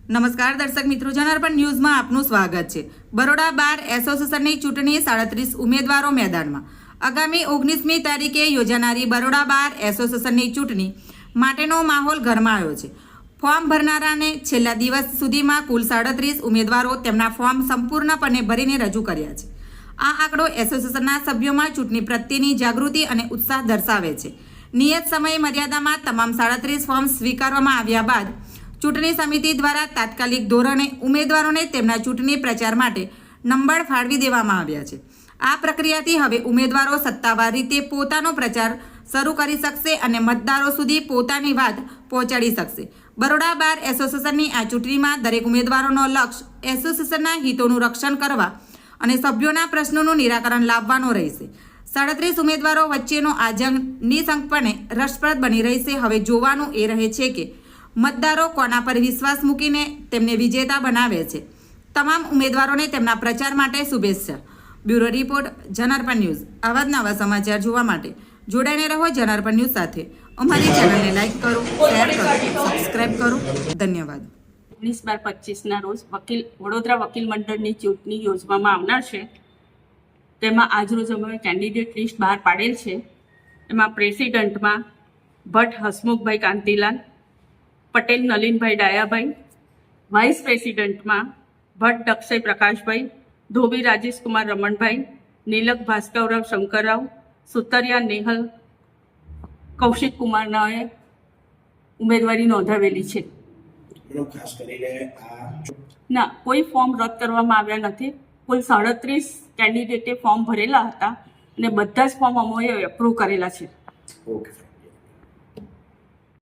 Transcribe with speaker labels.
Speaker 1: નમસ્કાર દર્શક મિત્રો, જનાર્પણ ન્યૂઝમાં આપનું સ્વાગત છે। બરોડા બાર એસોસિએશનની ચૂંટણી 37 ઉમેદવારો મેદાનમાં। આગામી 19મી તારીખે યોજાનારી બરોડા બાર એસોસિએશનની ચૂંટણી માટેનો માહોલ ગરમાયો છે। ફોર્મ ભરનારાને છેલ્લા દિવસ સુધીમાં કુલ 37 ઉમેદવારો તેમના ફોર્મ સંપૂર્ણપણે ભરીને રજૂ કર્યા છે। આ આંકડો એસોસિએશનના સભ્યોમાં ચૂંટણી પ્રત્યેની જાગૃતિ અને ઉત્સાહ દર્શાવે છે। નિયત સમય મર્યાદામાં તમામ 37 ફોર્મ સ્વીકારવામાં આવ્યા બાદ ચૂંટણી સમિતિ દ્વારા તાત્કાલિક ધોરણે ઉમેદવારોને તેમના ચૂંટણી પ્રચાર માટે નંબર ફાળવી દેવામાં આવ્યા છે। આ પ્રક્રિયાથી હવે ઉમેદવારો સત્તાવાર રીતે પોતાનો પ્રચાર શરૂ કરી શકશે અને મતદારો સુધી પોતાની વાત પહોંચાડી શકશે। બરોડા બાર એસોસિએશનની આ ચૂંટણીમાં દરેક ઉમેદવારોનો લક્ષ્ય એસોસિએશનના હિતોનું રક્ષણ કરવા અને સભ્યોના પ્રશ્નોનું નિરાકરણ લાવવાનો રહેશે। 37 ઉમેદવારો વચ્ચેનો આ જંગ નિઃશંકપણે રસપ્રદ બની રહેશે। હવે જોવાનું એ રહે છે કે મતદારો કોના પર વિશ્વાસ મૂકીને તેમને વિજેતા બનાવે છે। તમામ ઉમેદવારોને તેમના પ્રચાર માટે શુભેચ્છા। Bureau report, જનાર્પણ news. આવા જ નવા સમાચાર જોવા માટે જોડાઈને રહો જનાર્પણ ન્યૂઝ સાથે। અમારી ચેનલને લાઈક કરો, શેર કરો, સબસ્ક્રાઇબ કરો। ધન્યવાદ।
Speaker 2: 19/12/25ના રોજ વડોદરા વકીલ મંડળની ચૂંટણી યોજવામાં આવનાર છે। તેમાં આજરોજ અમે કેન્ડિડેટ લિસ્ટ બહાર પાડેલ છે। એમાં પ્રેસિડેન્ટમાં ભટ્ટ હસમુખભાઈ કાંતિલાલ, પટેલ નલિનભાઈ ડાયાભાઈ, વાઇસ પ્રેસિડેન્ટમાં ભટ્ટ અક્ષય પ્રકાશભાઈ, ધોબી રાજેશકુમાર રમણભાઈ, નીલક ભાસ્કરરાવ શંકરરાવ, સુતરિયા નેહલ કૌશિક કુમારનાએ ઉમેદવારી નોંધાવેલી છે।
Speaker 3: ખાસ કરીને
Speaker 2: ના, કોઈ ફોર્મ રદ કરવામાં આવ્યા નથી। કુલ 37 કેન્ડિડેટે ફોર્મ ભરેલા હતા અને બધા જ ફોર્મ અમોએ એપ્રૂવ કરેલા છે।
Speaker 3: ઓકે।